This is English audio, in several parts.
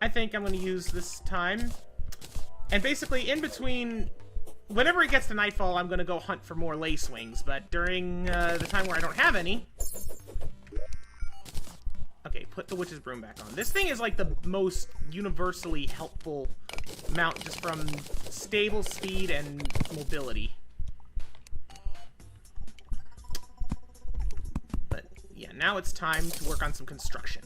I think I'm going to use this time. And basically, in between, whenever it gets to nightfall, I'm going to go hunt for more lacewings. But during the time where I don't have any... Okay, put the witch's broom back on. This thing is like the most universally helpful mount just from stable speed and mobility. But yeah, now it's time to work on some construction.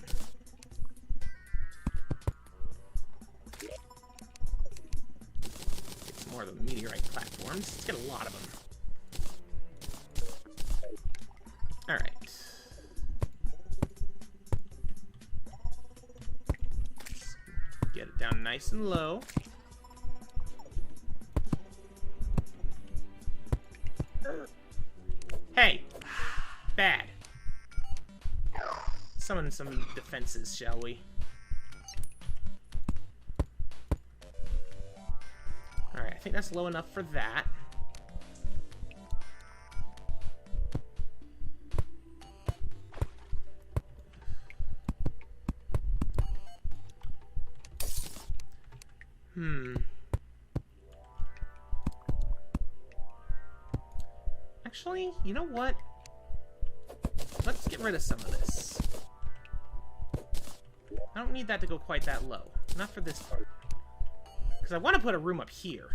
Get some more of the meteorite platforms. Let's get a lot of them. Alright. Get it down nice and low. Hey! Bad. Summon some defenses, shall we? Alright, I think that's low enough for that. Actually, you know what? Let's get rid of some of this. I don't need that to go quite that low. Not for this part. Because I want to put a room up here.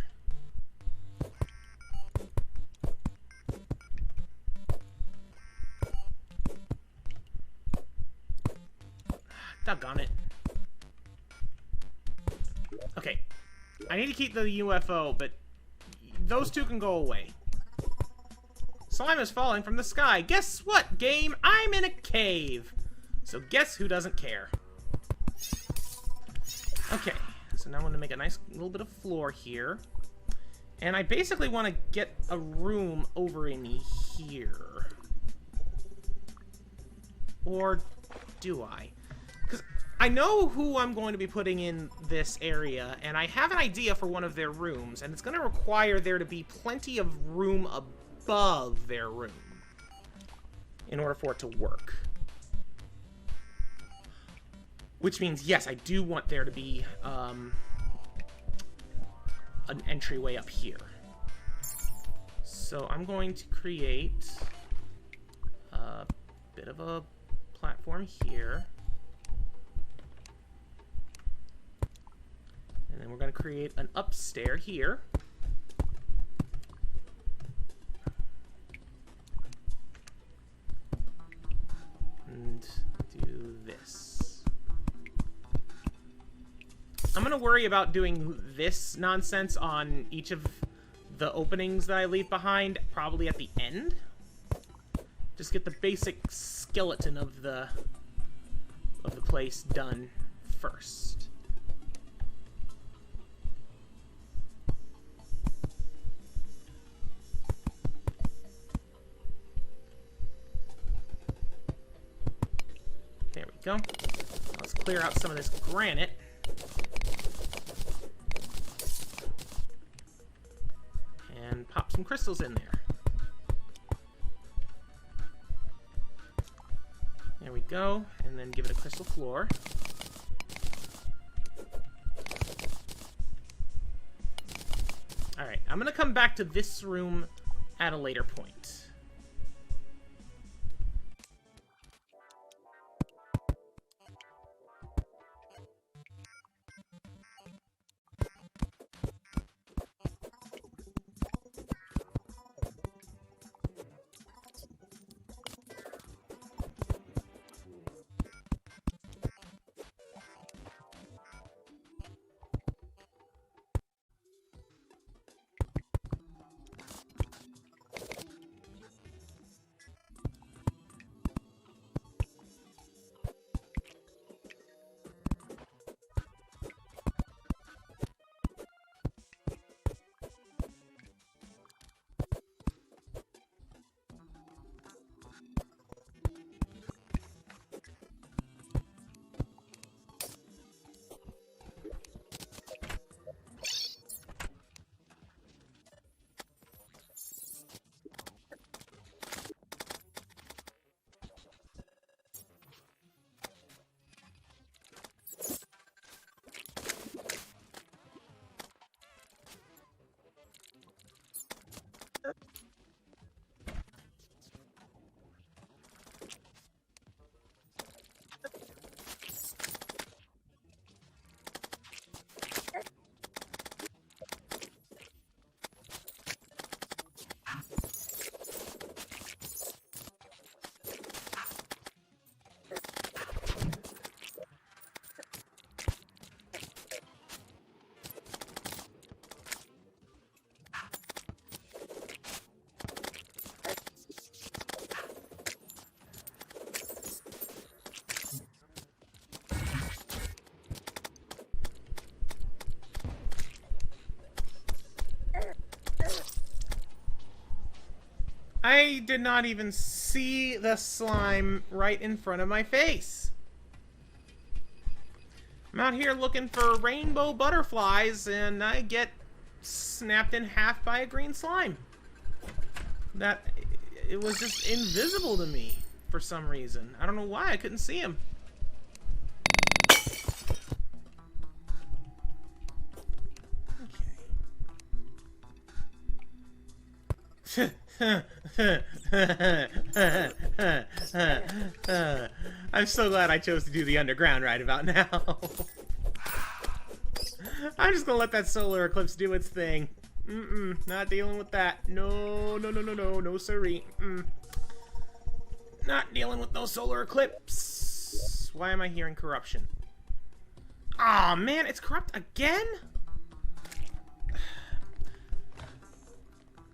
Doggone it. Okay. I need to keep the UFO, but those two can go away. Slime is falling from the sky. Guess what, game? I'm in a cave. So guess who doesn't care? Okay, so now I want to make a nice little bit of floor here. And I basically want to get a room over in here. Or do I? Because I know who I'm going to be putting in this area, and I have an idea for one of their rooms, and it's going to require there to be plenty of room above their room in order for it to work. Which means, yes, I do want there to be an entryway up here. So I'm going to create a bit of a platform here. And then we're going to create an upstairs here. And do this. I'm going to worry about doing this nonsense on each of the openings that I leave behind, probably at the end. Just get the basic skeleton of the place done first. There we go. Let's clear out some of this granite. And pop some crystals in there. There we go. And then give it a crystal floor. Alright, I'm going to come back to this room at a later point. I did not even see the slime right in front of my face. I'm out here looking for rainbow butterflies, and I get snapped in half by a green slime. It was just invisible to me for some reason. I don't know why, I couldn't see him. I'm so glad I chose to do the underground right about now. I'm just gonna let that solar eclipse do its thing. Not dealing with that. No, no, no, no, no, no, siree. Not dealing with no solar eclipse. Why am I hearing corruption? Aw, man, it's corrupt again?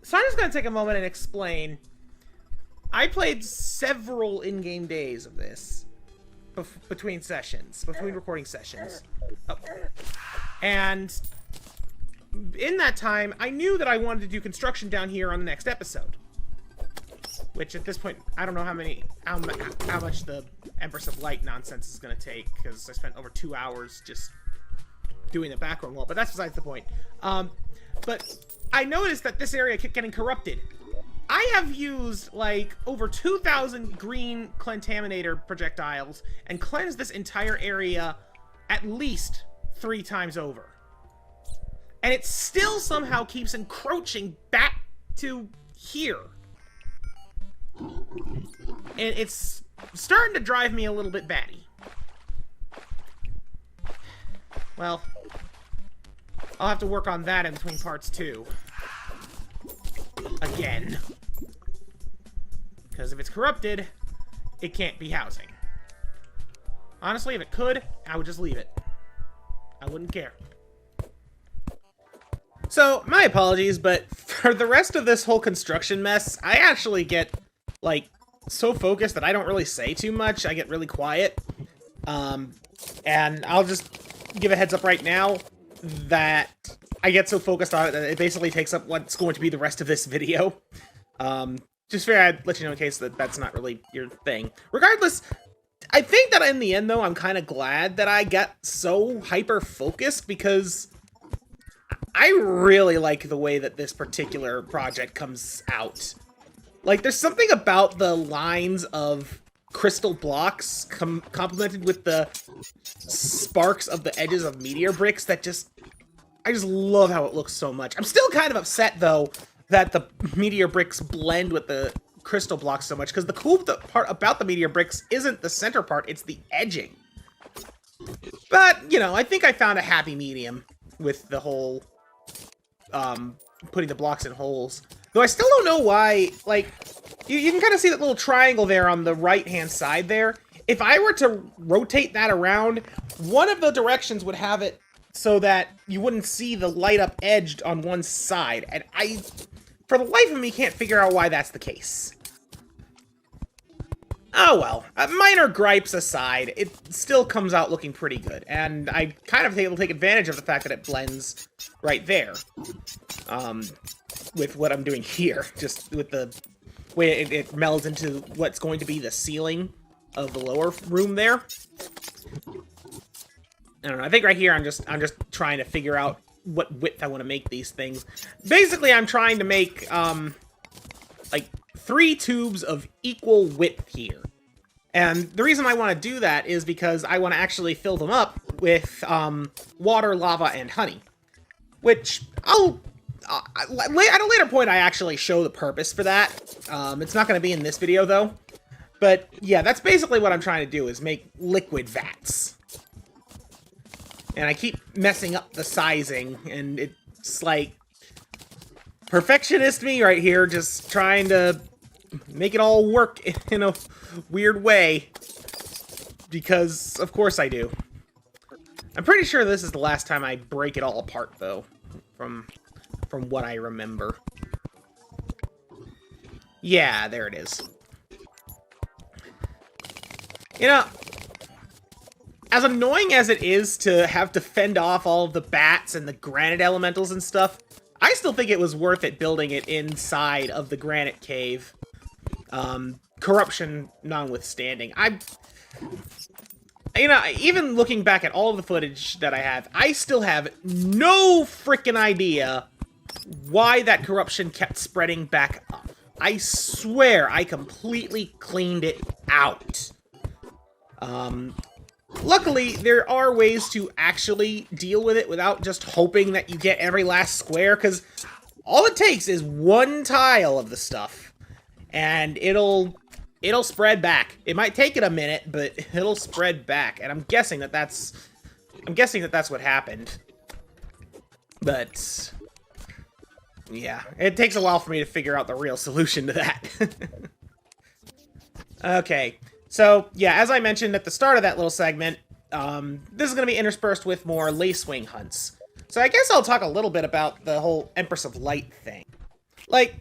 So I'm just going to take a moment and explain. I played several in-game days of this between sessions, between recording sessions. Oh. And in that time, I knew that I wanted to do construction down here on the next episode. Which at this point, I don't know how much the Empress of Light nonsense is going to take, because I spent over 2 hours just doing the background wall, but that's besides the point. But I noticed that this area kept getting corrupted. I have used, like, over 2,000 green contaminator projectiles and cleansed this entire area at least 3 times over. And it still somehow keeps encroaching back to here. And it's starting to drive me a little bit batty. Well, I'll have to work on that in between parts too. Again. Because if it's corrupted, it can't be housing. Honestly, if it could, I would just leave it. I wouldn't care. So, my apologies, but for the rest of this whole construction mess, I actually get, like, so focused that I don't really say too much. I get really quiet. And I'll just give a heads up right now that I get so focused on it that it basically takes up what's going to be the rest of this video. Just figured I'd let you know in case that's not really your thing. Regardless, I think that in the end, though, I'm kind of glad that I got so hyper-focused, because I really like the way that this particular project comes out. Like, there's something about the lines of crystal blocks complemented with the sparks of the edges of meteor bricks that I just love how it looks so much. I'm still kind of upset, though, that the meteor bricks blend with the crystal blocks so much, because the cool part about the meteor bricks isn't the center part, it's the edging. But, you know, I think I found a happy medium with the whole, putting the blocks in holes. Though I still don't know why, like, you can kind of see that little triangle there on the right-hand side there. If I were to rotate that around, one of the directions would have it so that you wouldn't see the light-up edge on one side. And I, for the life of me, can't figure out why that's the case. Oh well, minor gripes aside, it still comes out looking pretty good. And I kind of able to take advantage of the fact that it blends right there. With what I'm doing here, just with the way it melds into what's going to be the ceiling of the lower room there. I don't know, I think right here I'm just trying to figure out what width I want to make these things. Basically, I'm trying to make, like, 3 tubes of equal width here. And the reason I want to do that is because I want to actually fill them up with, water, lava, and honey. Which, at a later point, I actually show the purpose for that. It's not going to be in this video, though. But, yeah, that's basically what I'm trying to do, is make liquid vats. And I keep messing up the sizing, and it's like perfectionist me right here, just trying to make it all work in a weird way. Because, of course I do. I'm pretty sure this is the last time I break it all apart, though, from what I remember. Yeah, there it is. You know, as annoying as it is to have to fend off all of the bats and the granite elementals and stuff, I still think it was worth it building it inside of the granite cave. Corruption notwithstanding. You know, even looking back at all of the footage that I have, I still have no freaking idea why that corruption kept spreading back up. I swear I completely cleaned it out. Luckily, there are ways to actually deal with it without just hoping that you get every last square, because all it takes is one tile of the stuff, and it'll spread back. It might take it a minute, but it'll spread back, and I'm guessing that that's what happened. But yeah, it takes a while for me to figure out the real solution to that. Okay, so yeah, as I mentioned at the start of that little segment, this is going to be interspersed with more lacewing hunts. So I guess I'll talk a little bit about the whole Empress of Light thing. Like,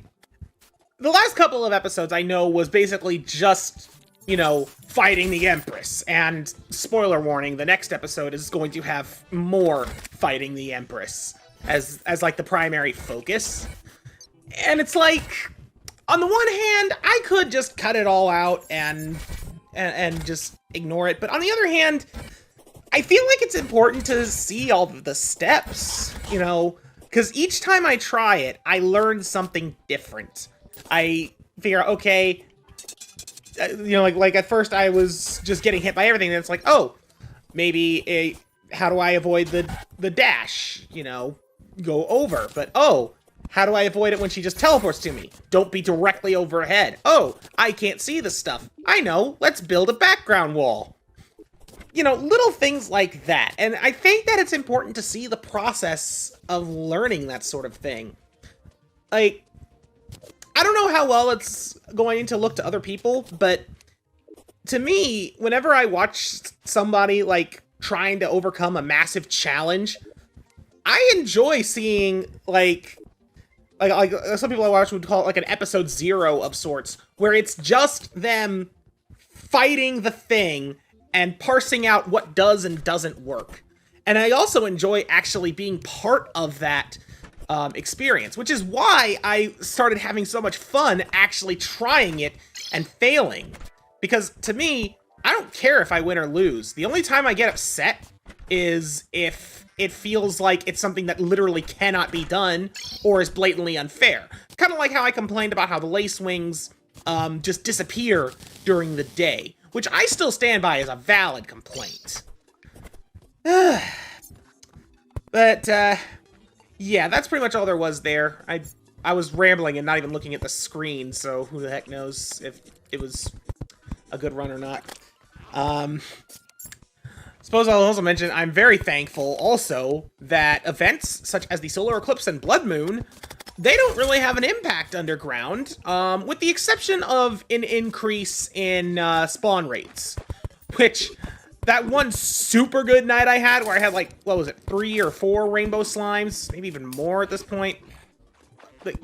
the last couple of episodes I know was basically just, you know, fighting the Empress. And, spoiler warning, the next episode is going to have more fighting the Empress as like the primary focus. And it's like, on the one hand, I could just cut it all out and just ignore it. But on the other hand, I feel like it's important to see all of the steps, you know, because each time I try it, I learn something different. I figure out, okay, you know, like at first I was just getting hit by everything, and it's like, oh, maybe how do I avoid the dash, you know, go over, but oh, how do I avoid it when she just teleports to me? Don't be directly overhead. Oh, I can't see the stuff. I know, let's build a background wall. You know, little things like that, and I think that it's important to see the process of learning that sort of thing. Like, I don't know how well it's going to look to other people, but to me, whenever I watch somebody, like, trying to overcome a massive challenge, I enjoy seeing, like some people I watch would call it, like, an episode 0 of sorts, where it's just them fighting the thing and parsing out what does and doesn't work. And I also enjoy actually being part of that experience, which is why I started having so much fun actually trying it and failing. Because to me, I don't care if I win or lose. The only time I get upset is if it feels like it's something that literally cannot be done or is blatantly unfair. Kind of like how I complained about how the lace wings just disappear during the day, which I still stand by as a valid complaint. But, yeah, that's pretty much all there was there. I was rambling and not even looking at the screen, so who the heck knows if it was a good run or not. Suppose I'll also mention I'm very thankful also that events such as the solar eclipse and blood moon, they don't really have an impact underground, with the exception of an increase in spawn rates, which that one super good night I had where I had, like, what was it, 3 or 4 rainbow slimes, maybe even more at this point. Like,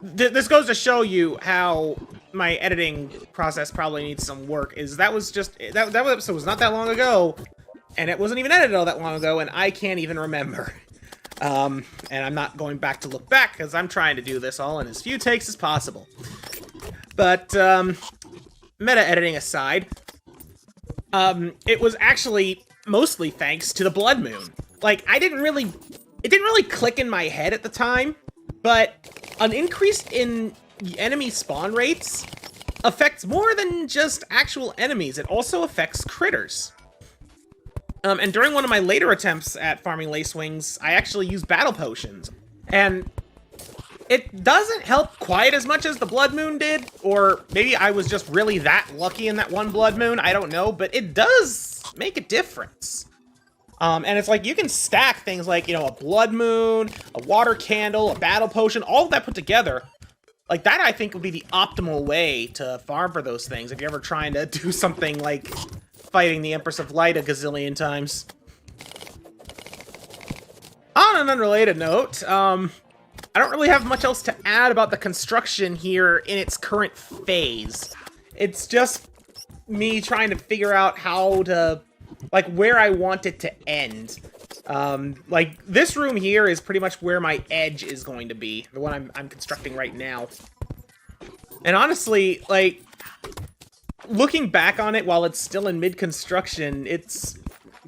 this goes to show you how my editing process probably needs some work. That episode was not that long ago, and it wasn't even edited all that long ago, and I can't even remember. And I'm not going back to look back, because I'm trying to do this all in as few takes as possible. But, meta editing aside, it was actually mostly thanks to the blood moon. Like, it didn't really click in my head at the time, but an increase in enemy spawn rates affects more than just actual enemies. It also affects critters. And during one of my later attempts at farming lacewings, I actually used battle potions. And it doesn't help quite as much as the blood moon did, or maybe I was just really that lucky in that one blood moon, I don't know, but it does make a difference. And it's like, you can stack things like, you know, a blood moon, a water candle, a battle potion, all of that put together. Like, that I think would be the optimal way to farm for those things if you're ever trying to do something like fighting the Empress of Light a gazillion times. On an unrelated note, I don't really have much else to add about the construction here in its current phase. It's just me trying to figure out how to, like, where I want it to end. Like, this room here is pretty much where my edge is going to be. The one I'm constructing right now. And honestly, like, looking back on it while it's still in mid-construction, it's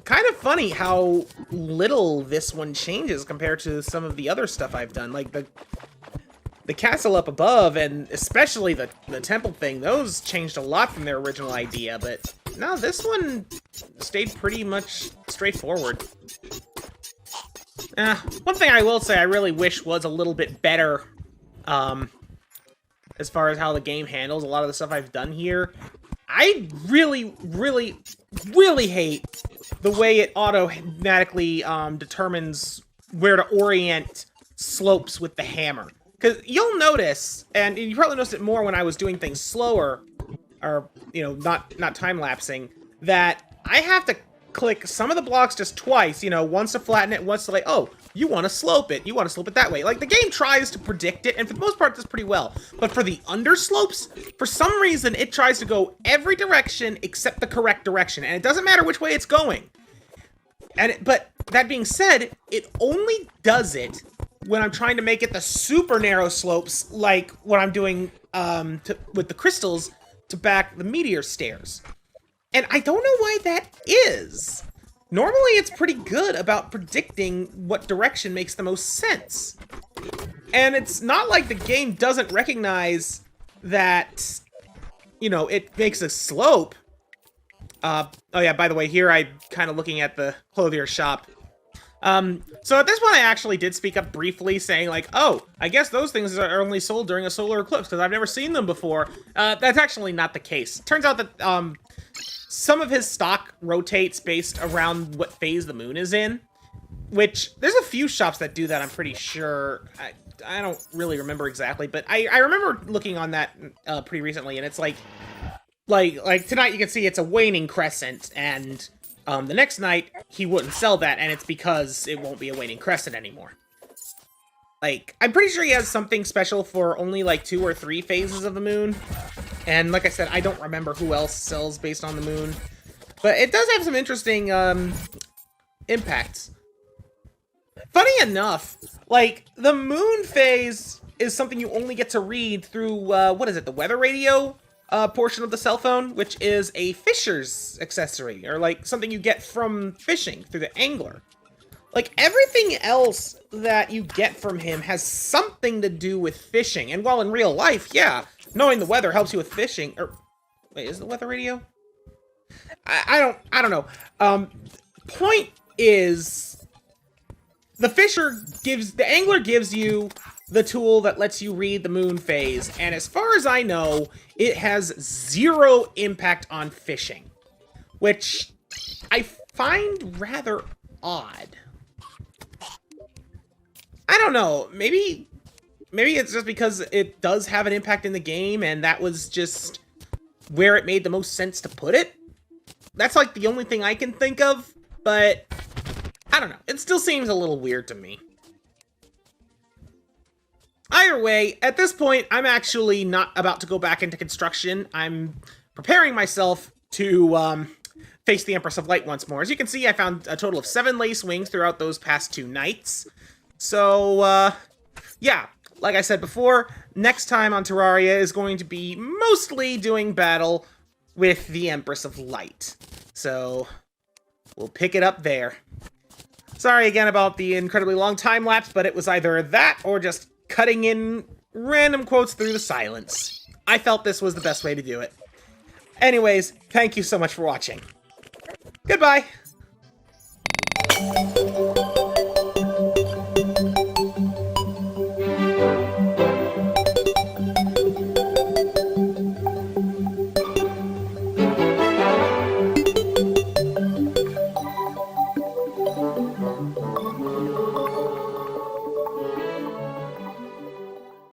kind of funny how little this one changes compared to some of the other stuff I've done. Like, the castle up above, and especially the temple thing, those changed a lot from their original idea, but no, this one stayed pretty much straightforward. One thing I will say I really wish was a little bit better, as far as how the game handles a lot of the stuff I've done here. I really, really, really hate the way it automatically determines where to orient slopes with the hammer. Because you'll notice, and you probably noticed it more when I was doing things slower, or, you know, not time-lapsing, that I have to click some of the blocks just twice, you know, once to flatten it, once to, like, oh, you want to slope it that way. Like, the game tries to predict it, and for the most part, it does pretty well. But for the underslopes, for some reason, it tries to go every direction except the correct direction, and it doesn't matter which way it's going. But that being said, it only does it when I'm trying to make it the super narrow slopes, like what I'm doing with the crystals to back the meteor stairs. And I don't know why that is. Normally, it's pretty good about predicting what direction makes the most sense. And it's not like the game doesn't recognize that, you know, it makes a slope. Oh yeah, by the way, here I'm kind of looking at the clothier shop. So at this point I actually did speak up briefly, saying like, oh, I guess those things are only sold during a solar eclipse, because I've never seen them before. That's actually not the case. Turns out that, some of his stock rotates based around what phase the moon is in, which, there's a few shops that do that, I'm pretty sure. I don't really remember exactly, but I remember looking on that, pretty recently, and it's like tonight you can see it's a waning crescent, and the next night, he wouldn't sell that, and it's because it won't be a waning crescent anymore. Like, I'm pretty sure he has something special for only, like, 2 or 3 phases of the moon. And like I said, I don't remember who else sells based on the moon. But it does have some interesting, impacts. Funny enough, like, the moon phase is something you only get to read through, what is it, the weather radio? Portion of the cell phone, which is a fisher's accessory, or like something you get from fishing through the angler. Like, everything else that you get from him has something to do with fishing. And while in real life, yeah, knowing the weather helps you with fishing. Or wait, is the weather radio? I don't know. Point is, the angler gives you the tool that lets you read the moon phase, and as far as I know, it has 0 impact on fishing, which I find rather odd. I don't know, maybe it's just because it does have an impact in the game, and that was just where it made the most sense to put it. That's like the only thing I can think of, but I don't know, it still seems a little weird to me. Either way, at this point, I'm actually not about to go back into construction. I'm preparing myself to face the Empress of Light once more. As you can see, I found a total of 7 lace wings throughout those past 2 nights. So, yeah, like I said before, next time on Terraria is going to be mostly doing battle with the Empress of Light. So, we'll pick it up there. Sorry again about the incredibly long time lapse, but it was either that or just cutting in random quotes through the silence. I felt this was the best way to do it. Anyways, thank you so much for watching. Goodbye!